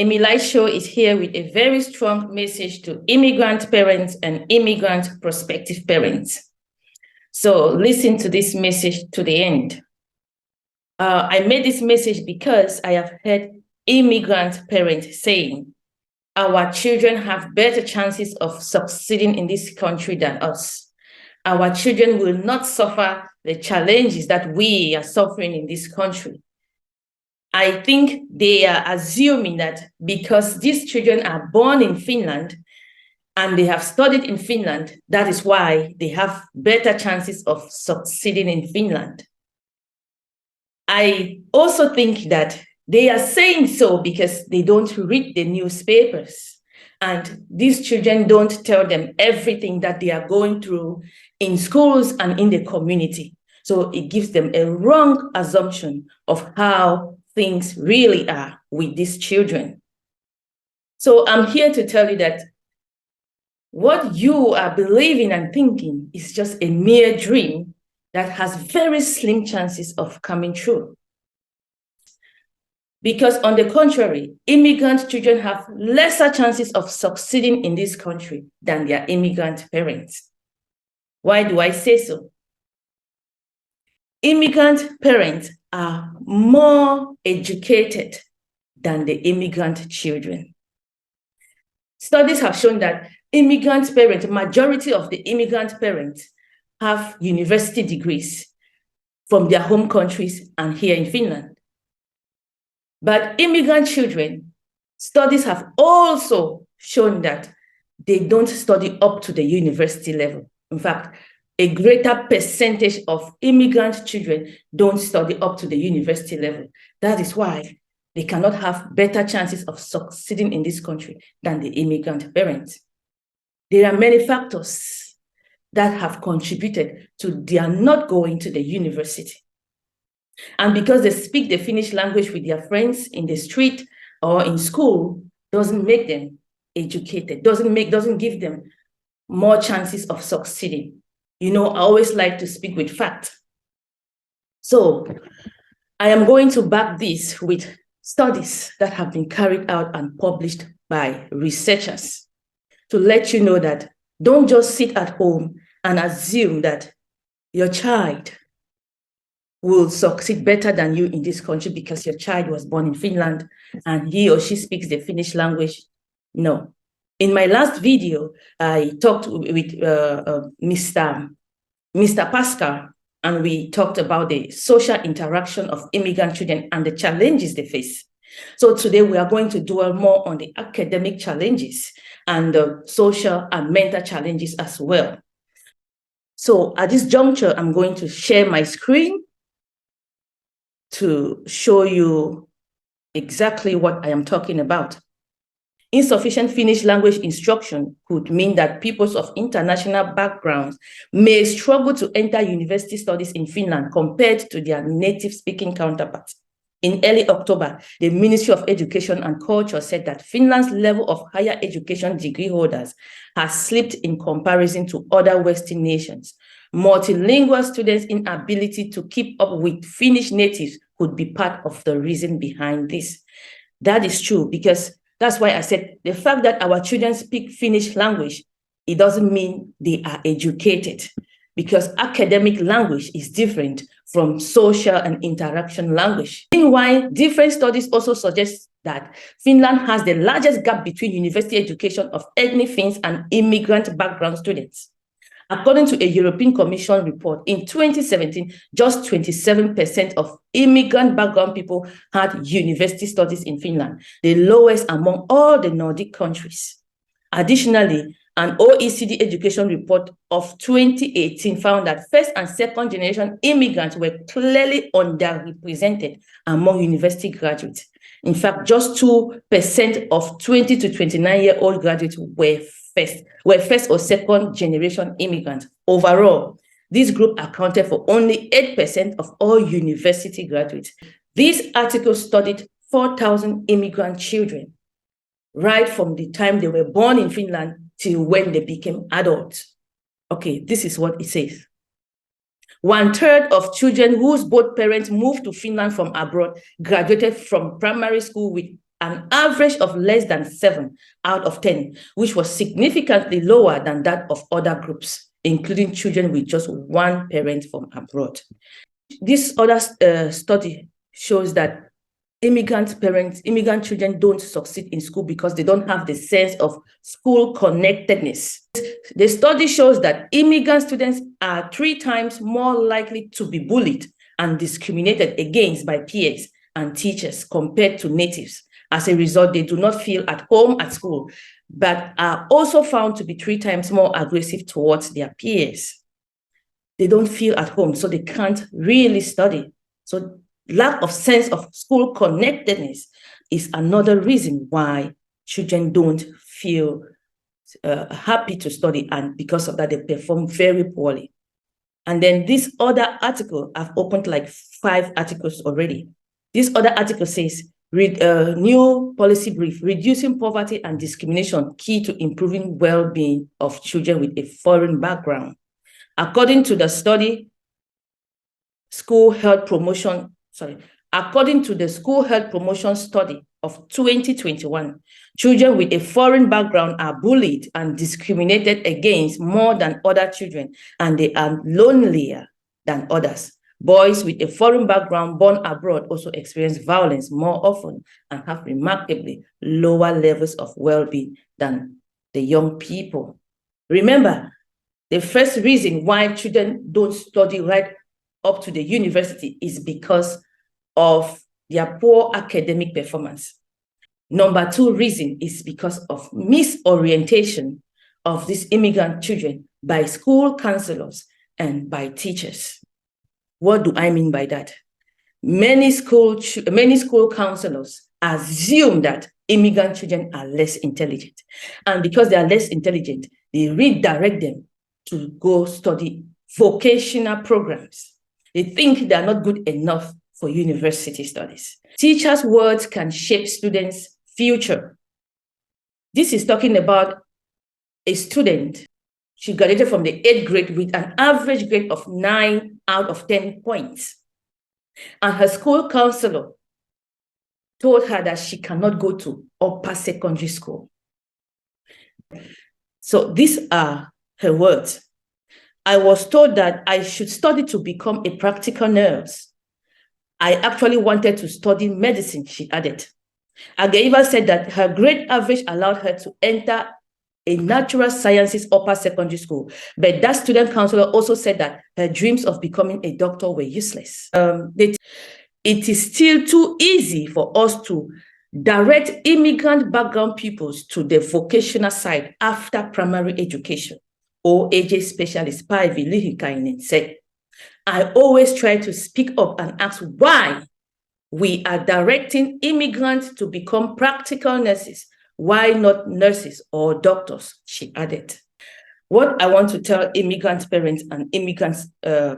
Emilight Show is here with a very strong message to immigrant parents and immigrant prospective parents. So listen to this message to the end. I made this message because I have heard immigrant parents saying, our children have better chances of succeeding in this country than us. Our children will not suffer the challenges that we are suffering in this country. I think they are assuming that because these children are born in Finland and they have studied in Finland, that is why they have better chances of succeeding in Finland. I also think that they are saying so because they don't read the newspapers, and these children don't tell them everything that they are going through in schools and in the community. So it gives them a wrong assumption of how things really are with these children. So I'm here to tell you that what you are believing and thinking is just a mere dream that has very slim chances of coming true. Because on the contrary, immigrant children have lesser chances of succeeding in this country than their immigrant parents. Why do I say so? Immigrant parents are more educated than the immigrant children. Studies have shown that immigrant parents, majority of the immigrant parents have university degrees from their home countries and here in Finland. But immigrant children, studies have also shown that they don't study up to the university level. In fact, a greater percentage of immigrant children don't study up to the university level. That is why they cannot have better chances of succeeding in this country than the immigrant parents. There are many factors that have contributed to their not going to the university. And because they speak the Finnish language with their friends in the street or in school, doesn't make them educated, doesn't give them more chances of succeeding. You know, I always like to speak with fact. So I am going to back this with studies that have been carried out and published by researchers to let you know that don't just sit at home and assume that your child will succeed better than you in this country because your child was born in Finland and he or she speaks the Finnish language. No. In my last video, I talked with Mr. Pascal, and we talked about the social interaction of immigrant children and the challenges they face. So today we are going to dwell more on the academic challenges and the social and mental challenges as well. So at this juncture, I'm going to share my screen to show you exactly what I am talking about. Insufficient Finnish language instruction could mean that peoples of international backgrounds may struggle to enter university studies in Finland compared to their native-speaking counterparts. In early October, the Ministry of Education and Culture said that Finland's level of higher education degree holders has slipped in comparison to other Western nations. Multilingual students' inability to keep up with Finnish natives could be part of the reason behind this. That is true, because that's why I said the fact that our children speak Finnish language, it doesn't mean they are educated, because academic language is different from social and interaction language. Meanwhile, different studies also suggest that Finland has the largest gap between university education of ethnic Finns and immigrant background students. According to a European Commission report, in 2017, just 27% of immigrant background people had university studies in Finland, the lowest among all the Nordic countries. Additionally, an OECD education report of 2018 found that first and second generation immigrants were clearly underrepresented among university graduates. In fact, just 2% of 20 to 29-year-old graduates were first or second generation immigrants. Overall, this group accounted for only 8% of all university graduates. This article studied 4,000 immigrant children, right from the time they were born in Finland till when they became adults. Okay, this is what it says. 1/3 of children whose both parents moved to Finland from abroad graduated from primary school with an average of less than 7 out of 10, which was significantly lower than that of other groups, including children with just one parent from abroad. This other study shows that immigrant children don't succeed in school because they don't have the sense of school connectedness. The study shows that immigrant students are 3 times more likely to be bullied and discriminated against by peers and teachers compared to natives. As a result, they do not feel at home at school, but are also found to be 3 times more aggressive towards their peers. They don't feel at home, so they can't really study. So lack of sense of school connectedness is another reason why children don't feel happy to study, and because of that, they perform very poorly. And then this other article, I've opened like 5 articles already. This other article says, new policy brief, reducing poverty and discrimination, key to improving well-being of children with a foreign background. According to the study, according to the School Health Promotion Study of 2021, children with a foreign background are bullied and discriminated against more than other children, and they are lonelier than others. Boys with a foreign background born abroad also experience violence more often and have remarkably lower levels of well-being than the young people. Remember, the first reason why children don't study right up to the university is because of their poor academic performance. Number 2 reason is because of misorientation of these immigrant children by school counselors and by teachers. What do I mean by that? Many school counselors assume that immigrant children are less intelligent. And because they are less intelligent, they redirect them to go study vocational programs. They think they are not good enough for university studies. Teachers' words can shape students' future. This is talking about a student. She graduated from the 8th grade with an average grade of 9 out of 10 points. And her school counselor told her that she cannot go to upper secondary school. So these are her words. I was told that I should study to become a practical nurse. I actually wanted to study medicine, she added. Agaiva said that her grade average allowed her to enter a natural sciences upper secondary school, but that student counselor also said that her dreams of becoming a doctor were useless. It is still too easy for us to direct immigrant background pupils to the vocational side after primary education, or AJ specialist said. I always try to speak up and ask why we are directing immigrants to become practical nurses. Why not nurses or doctors, she added. What I want to tell immigrant parents and immigrant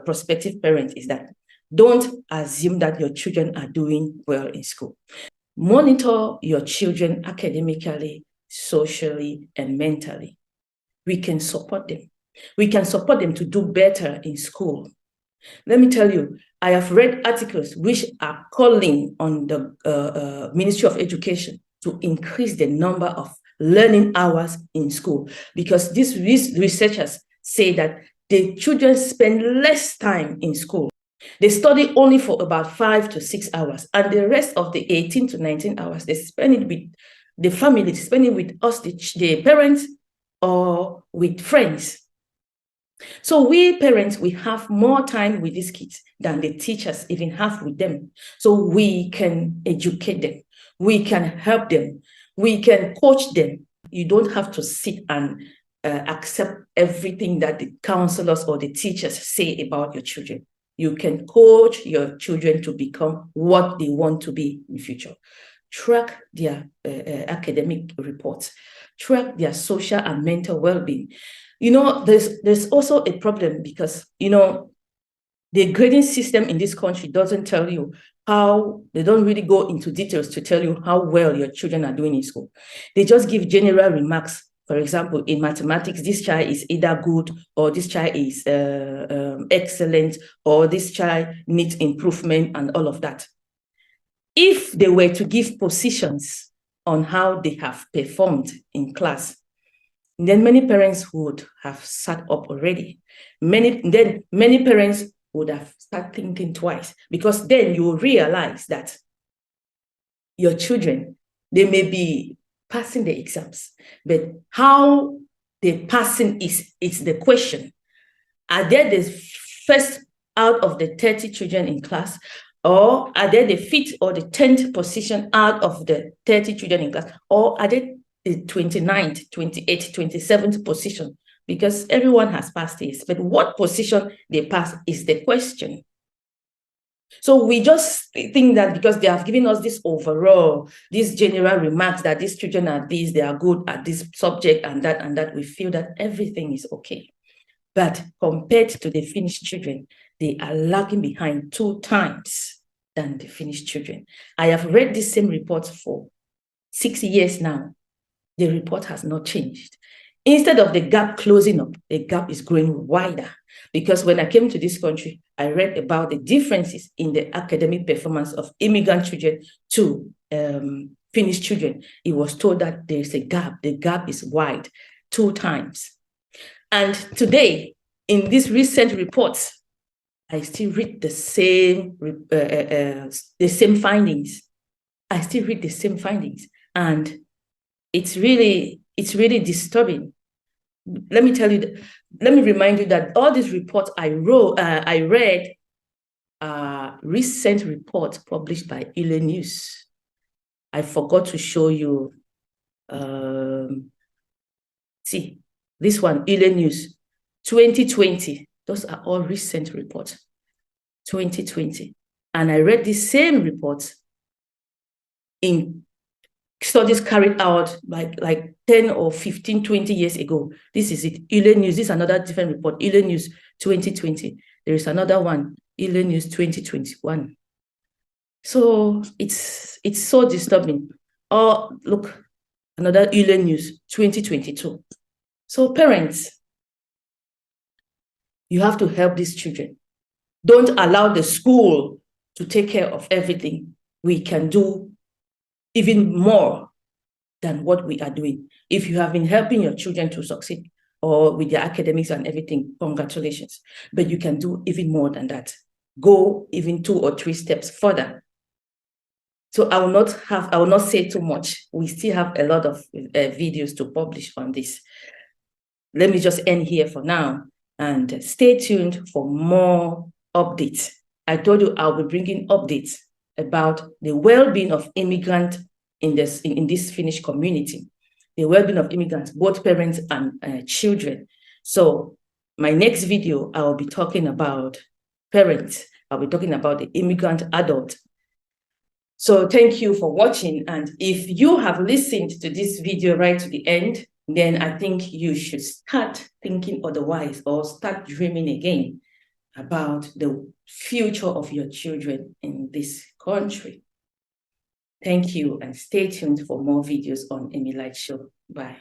prospective parents is that don't assume that your children are doing well in school. Monitor your children academically, socially, and mentally. We can support them. We can support them to do better in school. Let me tell you, I have read articles which are calling on the Ministry of Education to increase the number of learning hours in school, because these researchers say that the children spend less time in school. They study only for about 5 to 6 hours, and the rest of the 18 to 19 hours, they spend it with the family, they spend it with us, the parents, or with friends. So we parents, we have more time with these kids than the teachers even have with them. So we can educate them. We can help them. We can coach them. You don't have to sit and accept everything that the counselors or the teachers say about your children. You can coach your children to become what they want to be in the future. Track their academic reports. Track their social and mental well-being. You know, there's also a problem because, you know, the grading system in this country doesn't tell you how, they don't really go into details to tell you how well your children are doing in school. They just give general remarks. For example, in mathematics, this child is either good, or this child is excellent, or this child needs improvement, and all of that. If they were to give positions on how they have performed in class, then many parents would have sat up already. Many parents would have started thinking twice, because then you will realize that your children, they may be passing the exams, but how they're passing is the question. Are they the first out of the 30 children in class, or are they the 5th or the 10th position out of the 30 children in class, or are they the 29th, 28th, 27th position? Because everyone has passed this, but what position they pass is the question. So we just think that because they have given us this overall, these general remarks that these children are these, they are good at this subject and that, we feel that everything is okay. But compared to the Finnish children, they are lagging behind 2 times than the Finnish children. I have read this same report for 6 years now. The report has not changed. Instead of the gap closing up, the gap is growing wider. Because when I came to this country, I read about the differences in the academic performance of immigrant children to Finnish children. It was told that there's a gap. The gap is wide, 2 times. And today, in these recent reports, I still read the same findings. I still read the same findings, and it's really disturbing. Let me tell you, let me remind you that all these reports I read are recent reports published by Immigrant News. I forgot to show you. See, this one, Immigrant News, 2020. Those are all recent reports, 2020. And I read the same reports in studies carried out like 10 or 15, 20 years ago. This is it, Immigrant News. This is another different report, Immigrant News 2020. There is another one, Immigrant News 2021. So it's so disturbing. Oh, look, another Immigrant News 2022. So parents, you have to help these children. Don't allow the school to take care of everything. We can do even more than what we are doing. If you have been helping your children to succeed or with their academics and everything, congratulations. But you can do even more than that. Go even 2 or 3 steps further. So I will not say too much. We still have a lot of videos to publish on this. Let me just end here for now, and stay tuned for more updates. I told you I'll be bringing updates about the well-being of immigrants in this Finnish community, the well-being of immigrants, both parents and children. So my next video, I will be talking about parents. I'll be talking about the immigrant adult. So thank you for watching. And if you have listened to this video right to the end, then I think you should start thinking otherwise, or start dreaming again about the future of your children in this country. Thank you, and stay tuned for more videos on Emilight Show. Bye.